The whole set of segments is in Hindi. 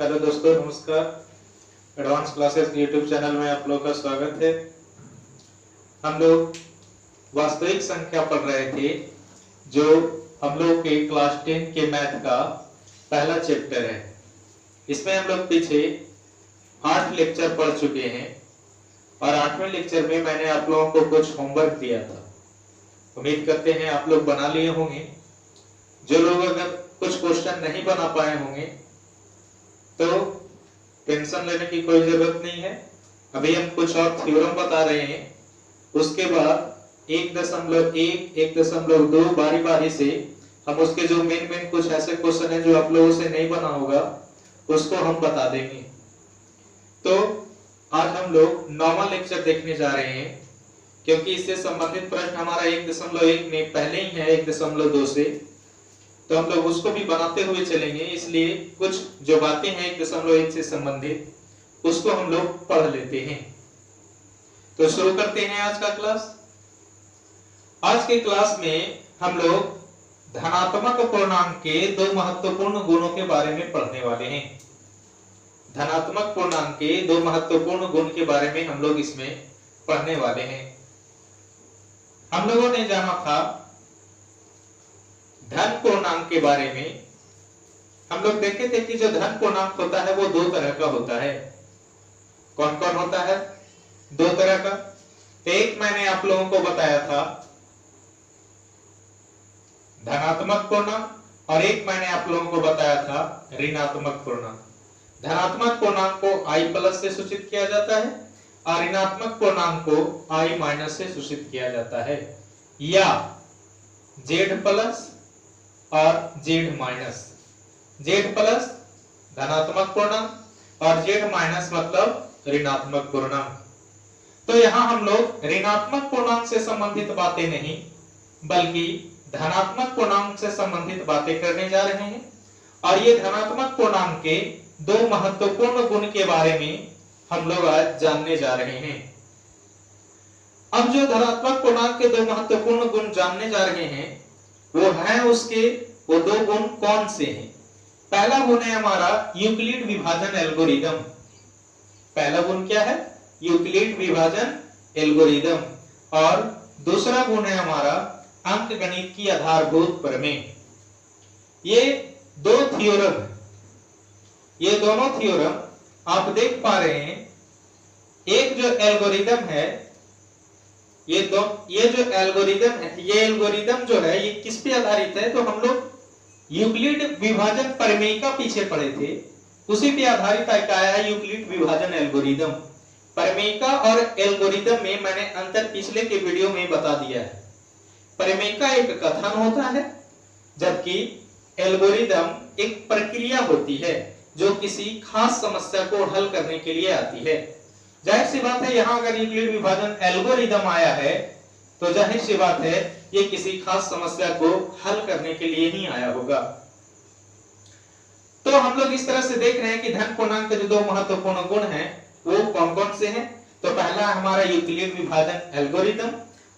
हेलो दोस्तों, नमस्कार। एडवांस क्लासेस यूट्यूब चैनल में आप लोगों का स्वागत है। हम लोग वास्तविक संख्या पढ़ रहे थे, जो हम लोग के क्लास 10 के मैथ का पहला चैप्टर है। इसमें हम लोग पीछे 8 लेक्चर पढ़ चुके हैं और 8वें लेक्चर में मैंने आप लोगों को कुछ होमवर्क दिया था। उम्मीद करते हैं आप लोग बना लिए होंगे। जो लोग अगर कुछ क्वेश्चन नहीं बना पाए होंगे तो टेंशन लेने की कोई जरूरत नहीं है। अभी हम कुछ और थ्योरम बता रहे हैं, उसके बाद 1.1, 1.2 बारी बारी से हम उसके जो मेन कुछ ऐसे क्वेश्चन है जो आप लोगों से नहीं बना होगा उसको हम बता देंगे। तो आज हम लोग 9वां लेक्चर देखने जा रहे हैं, क्योंकि इससे संबंधित प्रश्न हमारा 1.1 में पहले ही है 1.2 से, तो हम लोग उसको भी बनाते हुए चलेंगे। इसलिए कुछ जो बातें हैं 1.1 से संबंधित उसको हम लोग पढ़ लेते हैं। तो शुरू करते हैं आज का क्लास। आज के क्लास में हम लोग धनात्मक पूर्णांक के 2 महत्वपूर्ण गुणों के बारे में पढ़ने वाले हैं। धनात्मक पूर्णांक के 2 महत्वपूर्ण गुण के बारे में हम लोग इसमें पढ़ने वाले हैं। हम लोगों ने जाना था धन पूर्णांक के बारे में। हम लोग देखे थे कि जो धन पूर्णांक होता है वो 2 तरह का होता है। कौन कौन होता है? 2 तरह का। एक मैंने आप लोगों को बताया था धनात्मक पूर्णांक, और एक मैंने आप लोगों को बताया था ऋणात्मक पूर्णांक। धनात्मक पूर्णांक को i+ से सूचित किया जाता है और ऋणात्मक पूर्णांक को i- से सूचित किया जाता है, या z+ और z+ धनात्मक पूर्णांक और z- मतलब ऋणात्मक पूर्णांक। तो यहां हम लोग ऋणात्मक पूर्णांक से संबंधित बातें नहीं बल्कि धनात्मक पूर्णांक से संबंधित बातें करने जा रहे हैं, और ये धनात्मक पूर्णांक के 2 महत्वपूर्ण गुण के बारे में हम लोग आज जानने जा रहे हैं। अब जो धनात्मक पूर्णांक के 2 महत्वपूर्ण गुण जानने जा रहे हैं वो है वो 2 गुण कौन से हैं? पहला गुण है हमारा यूक्लिड विभाजन एल्गोरिदम। पहला गुण क्या है? यूक्लिड विभाजन एल्गोरिदम। और दूसरा गुण है हमारा अंकगणित की आधारभूत प्रमेय। ये 2 थ्योरम है। ये दोनों थ्योरम आप देख पा रहे हैं। एक जो एल्गोरिदम है, ये जो एल्गोरिदम है, ये एल्गोरिदम जो है ये किस पे आधारित है? तो हम लोग यूक्लिड विभाजन प्रमेय का पीछे पढ़े थे, उसी पे आधारित आया है यूक्लिड विभाजन एल्गोरिदम। प्रमेय का और एल्गोरिदम में मैंने अंतर पिछले के वीडियो में बता दिया है। प्रमेय का एक कथन होता है, जबकि एल्गोरिदम एक प्रक्रिया होती है जो किसी खास समस्या को हल करने के लिए आती है। जाहिर सी बात है, यहां अगर यूक्लिड विभाजन एल्गोरिदम आया है तो जाहिर सी बात है ये किसी खास समस्या को हल करने के लिए ही आया होगा। तो हम लोग इस तरह से देख रहे हैं कि धन पूर्णांक के जो 2 महत्वपूर्ण गुण हैं वो कौन कौन से हैं। तो पहला हमारा यूक्लिड विभाजन एल्गोरिदम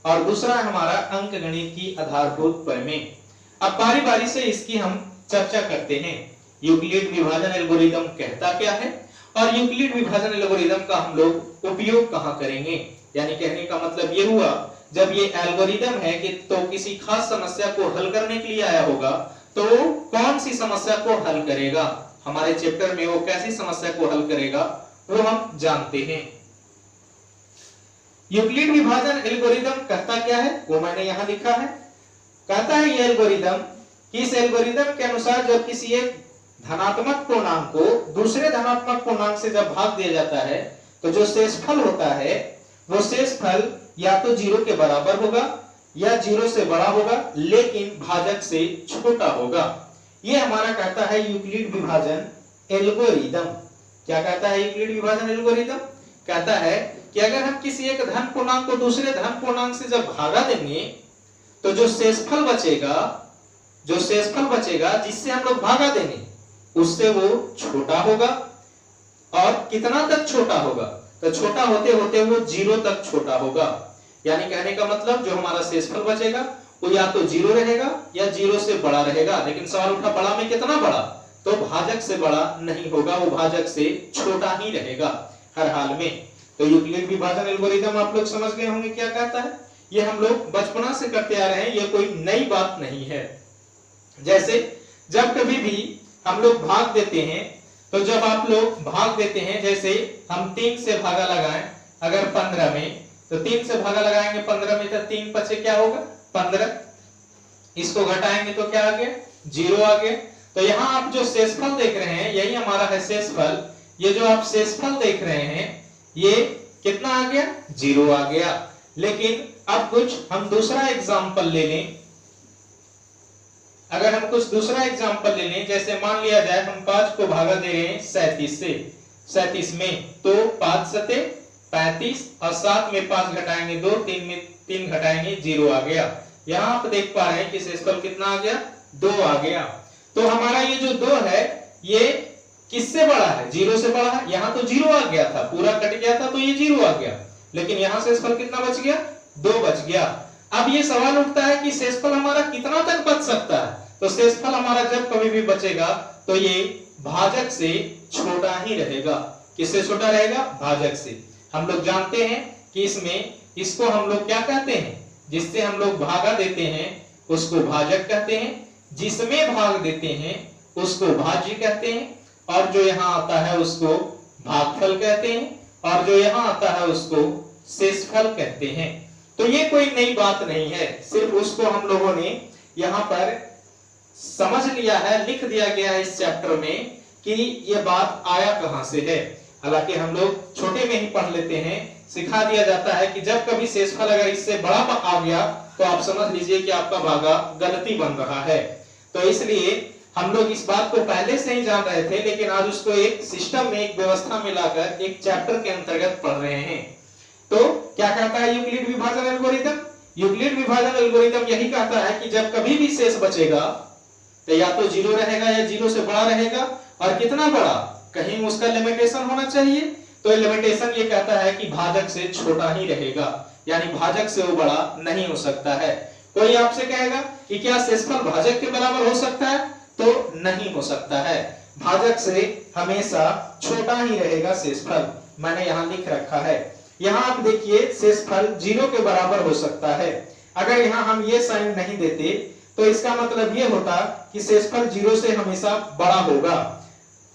और दूसरा हमारा अंकगणित की आधारभूत प्रमेय। अब बारी बारी से इसकी हम चर्चा करते हैं। यूक्लिड विभाजन एल्गोरिदम कहता क्या है और यूक्लिड विभाजन एल्गोरिदम का हम लोग उपयोग कहां करेंगे। यानी कहने का मतलब ये हुआ, जब ये एल्गोरिदम है कि तो किसी खास समस्या को हल करने के लिए आया होगा, तो कौन सी समस्या को हल करेगा, हमारे चैप्टर में वो कैसी समस्या को हल करेगा वो हम जानते हैं। यूक्लिड विभाजन एल्गोरिदम कहता क्या है वो मैंने यहां लिखा है। कहता है ये एल्गोरिदम कि इस एल्गोरिदम के अनुसार जब किसी एक धनात्मक पूर्णांक को दूसरे धनात्मक पूर्णांक से जब भाग दिया जाता है तो जो शेषफल होता है वो शेषफल या तो 0 के बराबर होगा या 0 से बड़ा होगा, लेकिन भाजक से छोटा होगा। ये हमारा कहता है यूक्लिड विभाजन एल्गोरिदम। क्या कहता है यूक्लिड विभाजन एल्गोरिदम? कहता है कि अगर हम किसी एक धन पूर्णांक को दूसरे धन पूर्णांक से जब भागा देंगे तो जो शेषफल बचेगा जिससे हम लोग भागा देंगे उससे वो छोटा होगा। और कितना तक छोटा होगा? तो छोटा होते होते वो 0 तक छोटा होगा। यानी कहने का मतलब जो हमारा शेषफल बचेगा वो या तो 0 रहेगा या 0 से बड़ा रहेगा। लेकिन सवाल उठा, बड़ा में कितना बड़ा? तो भाजक से बड़ा नहीं होगा, वो भाजक से छोटा ही रहेगा हर हाल में। तो यूक्लिड विभाजन एल्गोरिथम आप लोग समझ गए होंगे क्या कहता है। ये हम लोग बचपना से करते आ रहे हैं, ये कोई नई बात नहीं है। जैसे जब कभी भी हम लोग भाग देते हैं, तो जब आप लोग भाग देते हैं, जैसे हम 3 से भागा लगाएं अगर 15 में, तो 3 से भागा लगाएंगे 15 में, तो 3 पचे क्या होगा 15, इसको घटाएंगे तो क्या आ गया 0 आ गया। तो यहाँ आप जो शेषफल देख रहे हैं यही हमारा है शेषफल। ये जो आप शेषफल देख रहे हैं ये कितना आ गया 0 आ गया। लेकिन अब कुछ हम दूसरा एग्जांपल ले लें, अगर हम कुछ दूसरा एग्जांपल ले लें, जैसे मान लिया जाए हम 5 को भागा दे रहे हैं 37 से, 37 में, तो 5 सते 35 और 7 में 5 घटाएंगे 2, 3 में 3 घटाएंगे 0 आ गया। यहाँ आप देख पा रहे हैं कि शेषफल कितना आ गया 2 आ गया। तो हमारा ये जो 2 है ये किससे बड़ा है 0 से बड़ा है। यहाँ तो 0 आ गया था, पूरा कट गया था तो ये 0 आ गया, लेकिन यहाँ शेषफल कितना बच गया 2 बच गया। अब ये सवाल उठता है कि शेषफल हमारा कितना तक बच सकता है। तो शेषफल हमारा जब कभी भी बचेगा तो ये भाजक से छोटा ही रहेगा। किससे छोटा रहेगा भाजक से। हम लोग जानते हैं कि इसमें इसको हम लोग क्या कहते हैं, जिससे हम लोग भागा देते हैं उसको भाजक कहते हैं, जिसमें भाग देते हैं उसको भाज्य कहते हैं, और जो यहाँ आता है उसको भागफल कहते हैं, और जो यहाँ आता है उसको शेषफल कहते हैं। तो ये कोई नई बात नहीं है, सिर्फ उसको हम लोगों ने यहाँ पर समझ लिया है, लिख दिया गया है इस चैप्टर में कि ये बात आया कहां से है। हालांकि हम लोग छोटे में ही पढ़ लेते हैं, सिखा दिया जाता है कि जब कभी शेषफल अगर इससे बड़ा आ गया तो आप समझ लीजिए कि आपका भागा गलती बन रहा है। तो इसलिए हम लोग इस बात को पहले से ही जान रहे थे, लेकिन आज उसको एक सिस्टम में, एक व्यवस्था में लाकर एक चैप्टर के अंतर्गत पढ़ रहे हैं। तो क्या कहता है यूक्लिड विभाजन एल्गोरिथम। यूक्लिड विभाजन एल्गोरिथम यही कहता है कि जब कभी भी शेष बचेगा तो या तो 0 रहेगा या 0 से बड़ा रहेगा, और कितना बड़ा, कहीं उसका लिमिटेशन होना चाहिए। तो लिमिटेशन ये कहता है कि भाजक से छोटा ही रहेगा, यानी भाजक से वो बड़ा नहीं हो सकता है। कोई आपसे कहेगा कि क्या शेषफल भाजक के बराबर हो सकता है, तो नहीं हो सकता है। भाजक से हमेशा छोटा ही रहेगा शेषफल। मैंने यहाँ लिख रखा है, यहाँ आप देखिए शेषफल 0 के बराबर हो सकता है। अगर यहाँ हम ये साइन नहीं देते तो इसका मतलब ये होता कि शेषफल 0 से हमेशा बड़ा होगा,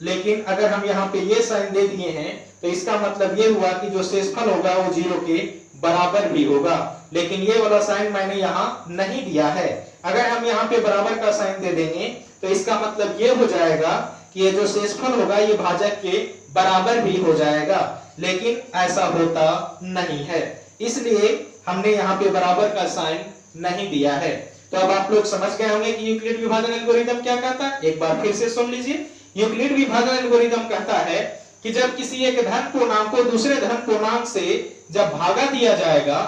लेकिन अगर हम यहाँ पे ये साइन दे दिए हैं तो इसका मतलब ये हुआ कि जो शेषफल होगा वो 0 के बराबर भी होगा। लेकिन ये वाला साइन मैंने यहाँ नहीं दिया है। अगर हम यहाँ पे बराबर का साइन दे देंगे तो इसका मतलब ये हो जाएगा कि ये जो शेषफल होगा ये भाजक के बराबर भी हो जाएगा, लेकिन ऐसा होता नहीं है, इसलिए हमने यहाँ पे बराबर का साइन नहीं दिया है। तो अब आप लोग समझ गए होंगे कि यूक्लिड विभाजन एल्गोरिथम क्या कहता है। एक बार फिर से सुन लीजिए। यूक्लिड विभाजन एल्गोरिथम कहता है कि जब किसी एक धन पूर्णांक को दूसरे धन पूर्णांक से जब भागा दिया जाएगा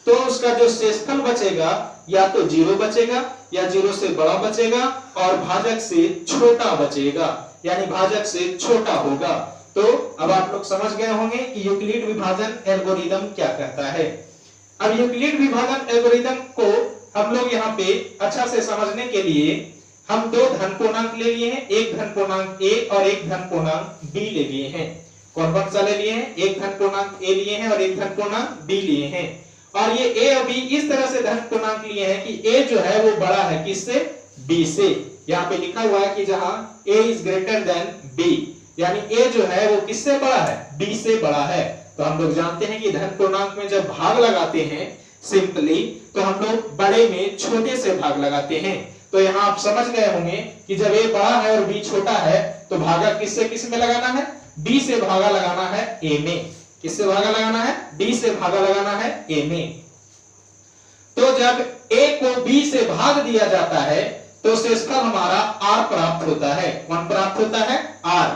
तो उसका जो शेषफल बचेगा या तो 0 बचेगा या 0 से बड़ा बचेगा और भाजक से छोटा बचेगा, यानी भाजक से छोटा होगा। तो अब आप लोग समझ गए होंगे कि यूक्लिड विभाजन एल्गोरिथम क्या कहता है। अब यूक्लिड विभाजन एल्गोरिथम को हम लोग यहाँ पे अच्छा से समझने के लिए हम 2 धन पूर्णांक ले लिए हैं, एक धन पूर्णांक a और एक धन पूर्णांक b ले लिए हैं। कौन कौन सा ले लिए हैं, एक धन पूर्णांक a लिए हैं और एक धन पूर्णांक b लिए हैं। और ये a और b इस तरह से धन पूर्णांक लिए हैं कि a जो है वो बड़ा है किससे, b से। यहाँ पे लिखा हुआ है कि जहां a is greater than b, यानी a जो है वो किससे बड़ा है, b से बड़ा है। तो हम लोग जानते हैं कि धन पूर्णांक में जब भाग लगाते हैं सिंपली, तो हम लोग बड़े में छोटे से भाग लगाते हैं। तो यहाँ आप समझ गए होंगे कि जब a बड़ा है और b छोटा है तो भागा किससे किस में लगाना है, b से भागा लगाना है a में। किससे भागा लगाना है, b से भागा लगाना है a में। तो जब a को b से भाग दिया जाता है तो शेषफल हमारा r प्राप्त होता है। कौन प्राप्त होता है, r।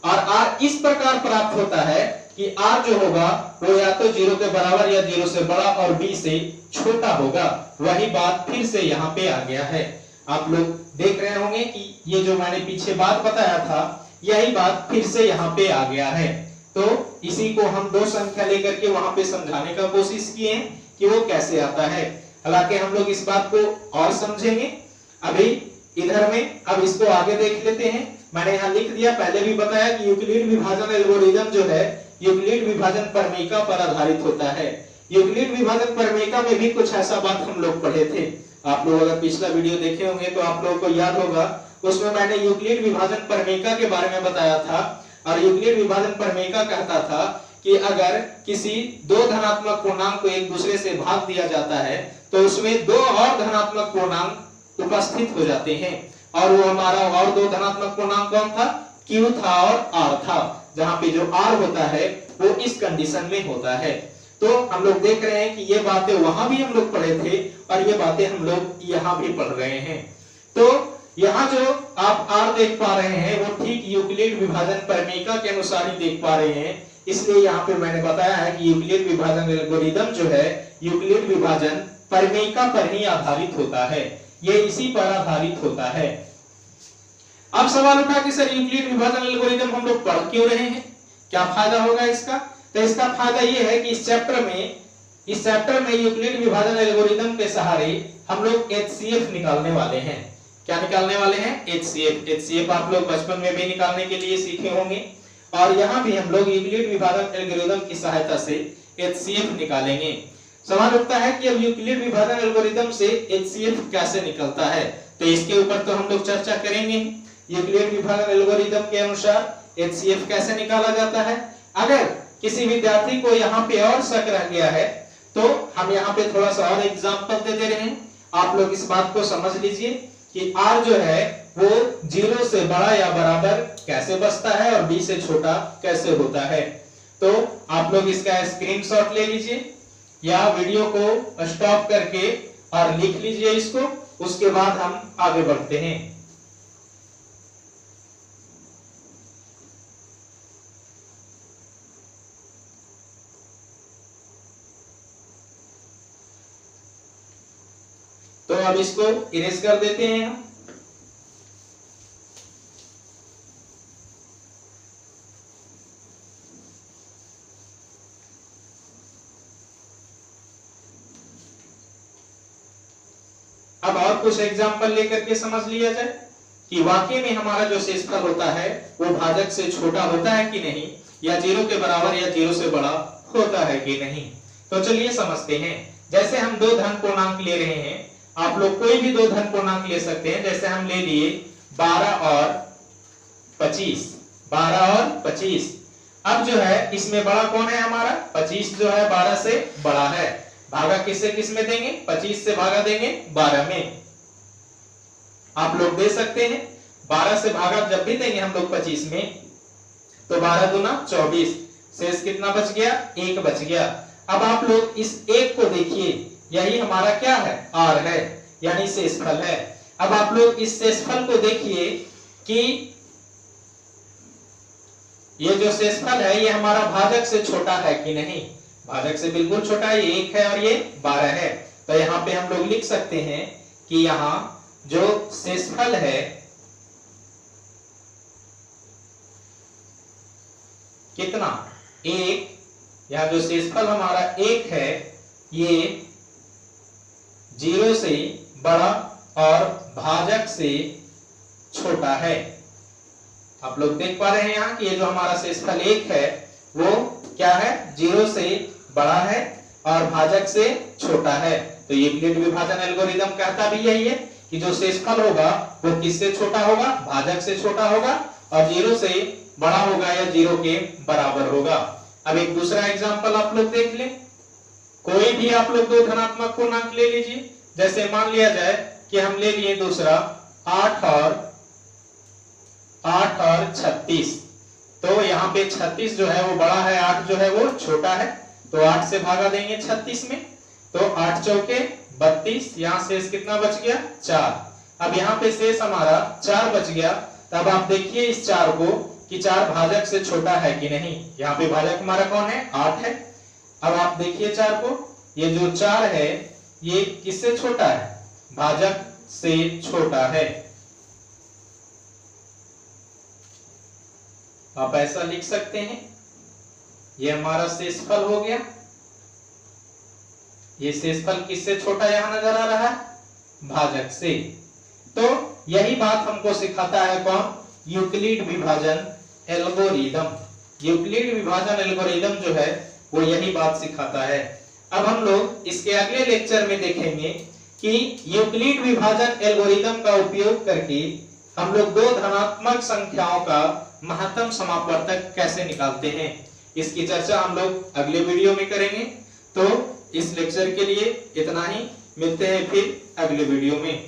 और r इस प्रकार प्राप्त होता है कि r जो होगा वो या तो 0 के बराबर या 0 से बड़ा और b से छोटा होगा। वही बात फिर से यहाँ पे आ गया है। आप लोग देख रहे होंगे कि ये जो मैंने पीछे बात बताया था यही बात फिर से यहाँ पे आ गया है। तो इसी को हम 2 संख्या लेकर के वहां पे समझाने का कोशिश किए हैं कि वो कैसे आता है। हालांकि हम लोग इस बात को और समझेंगे अभी इधर में। अब इसको आगे देख लेते हैं। मैंने यहाँ लिख दिया, पहले भी बताया कि यूक्लिड विभाजन एल्गोरिदम जो है यूक्लिड विभाजन प्रमेयिका पर आधारित होता है। यूक्लिड विभाजन प्रमेयिका में भी कुछ ऐसा बात हम लोग पढ़े थे। आप लोग अगर पिछला वीडियो देखे होंगे तो आप लोगों को याद होगा, उसमें मैंने यूक्लिड विभाजन प्रमेयिका के बारे में बताया था। और यूक्लिड विभाजन प्रमेयिका कहता था कि अगर किसी दो धनात्मक पूर्णांक को एक दूसरे से भाग दिया जाता है तो उसमें दो और धनात्मक पूर्णांक उपस्थित हो जाते हैं, और वो हमारा और दो धनात्मक पूर्णांक कौन था, Q था और R था, जहां पे जो R होता है वो इस कंडीशन में होता है। तो हम लोग देख रहे हैं कि ये बातें वहां भी हम लोग पढ़े थे और ये बातें हम लोग यहाँ भी पढ़ रहे हैं। तो यहाँ जो आप R देख पा रहे हैं वो ठीक यूक्लिड विभाजन प्रमेयिका के अनुसार ही देख पा रहे हैं, इसलिए यहाँ पे मैंने बताया है कि यूक्लिड विभाजन एल्गोरिदम जो है यूक्लिड विभाजन प्रमेयिका पर ही आधारित होता है, ये इसी पर आधारित होता है। अब सवाल उठा कि सर यूक्लिड विभाजन एल्गोरिदम हम लोग पढ़ क्यों रहे हैं, क्या फायदा होगा इसका? तो इसका फायदा ये है कि इस चैप्टर में यूक्लिड विभाजन एल्गोरिदम के सहारे हम लोग HCF निकालने वाले हैं। क्या निकालने वाले हैं? HCF आप लोग बचपन में भी निकालने के लिए सीखे होंगे, और यहाँ भी हम लोग यूक्लिड विभाजन एल्गोरिदम की सहायता से HCF निकालेंगे। सवाल उठता है कि अब यूक्लिड विभाजन एल्गोरिदम से HCF कैसे निकलता है, तो इसके ऊपर तो हम लोग चर्चा करेंगे। यूक्लिड विभाजन एल्गोरिदम के अनुसार HCF कैसे निकाला जाता है। अगर किसी विद्यार्थी को यहाँ पे और शक रह गया है तो हम यहाँ पे थोड़ा सा और एग्जांपल दे रहे हैं। आप लोग इस बात को समझ लीजिए कि R जो है वो 0 से बड़ा या बराबर कैसे बचता है और B से छोटा कैसे होता है। तो आप लोग इसका स्क्रीनशॉट ले लीजिए या वीडियो को स्टॉप करके और लिख लीजिए इसको, उसके बाद हम आगे बढ़ते हैं। तो अब इसको इरेज कर देते हैं हम। अब और कुछ एग्जांपल लेकर के समझ लिया जाए कि वाकई में हमारा जो शेषफल होता है वो भाजक से छोटा होता है कि नहीं, या 0 के बराबर या 0 से बड़ा होता है कि नहीं। तो चलिए समझते हैं। जैसे हम दो धन पूर्णांक ले रहे हैं, आप लोग कोई भी दो धन पूर्णांक ले सकते हैं। जैसे हम ले लिए 12 और 25, 12 और 25। अब जो है इसमें बड़ा कौन है हमारा, 25 जो है 12 से बड़ा है। भागा किससे किस में देंगे, 25 से भागा देंगे 12 में। आप लोग दे सकते हैं 12 से भागा जब भी देंगे हम लोग 25 में तो 12 दूना 24, शेष कितना बच गया, 1 बच गया। अब आप लोग इस 1 को देखिए, यही हमारा क्या है, R है, यानी शेषफल है। अब आप लोग इस शेषफल को देखिए कि ये जो शेषफल है ये हमारा भाजक से छोटा है कि नहीं। भाजक से बिल्कुल छोटा है, ये 1 है और ये 12 है। तो यहाँ पे हम लोग लिख सकते हैं कि यहाँ जो शेषफल है कितना, 1, यहाँ जो शेषफल हमारा 1 है ये 0 से बड़ा और भाजक से छोटा है। आप लोग देख पा रहे हैं यहाँ कि ये जो हमारा शेषफल 1 है वो क्या है, 0 से बड़ा है और भाजक से छोटा है। तो यूक्लिड विभाजन एल्गोरिदम कहता भी यही है कि जो शेषफल होगा वो किससे छोटा होगा, भाजक से छोटा होगा, और 0 से बड़ा होगा या 0 के बराबर होगा। अब एक दूसरा एग्जांपल आप लोग देख लें। कोई भी आप लोग दो धनात्मक पूर्णांक ले लीजिए। जैसे मान लिया जाए कि हम ले लिए दूसरा 8 और 36। तो यहाँ पे 36 जो है वो बड़ा है, 8 जो है वो छोटा है। तो 8 से भागा देंगे 36 में, तो 8 चौके 32, यहाँ शेष कितना बच गया, 4। अब यहाँ पे शेष हमारा 4 बच गया। तब आप देखिए इस 4 को कि 4 भाजक से छोटा है कि नहीं। यहाँ पे भाजक हमारा कौन है, 8 है। अब आप देखिए 4 को, ये जो 4 है ये किससे छोटा है, भाजक से छोटा है। आप ऐसा लिख सकते हैं, ये हमारा शेषफल हो गया। ये शेषफल किससे छोटा यहां नजर आ रहा है, भाजक से। तो यही बात हमको सिखाता है कौन, यूक्लिड विभाजन एल्गोरिदम। यूक्लिड विभाजन एल्गोरिदम जो है वो यही बात सिखाता है। अब हम लोग इसके अगले लेक्चर में देखेंगे कि यूक्लिड विभाजन एल्गोरिदम का उपयोग करके हम लोग दो धनात्मक संख्याओं का महत्तम समापवर्तक कैसे निकालते हैं। इसकी चर्चा हम लोग अगले वीडियो में करेंगे। तो इस लेक्चर के लिए इतना ही, मिलते हैं फिर अगले वीडियो में।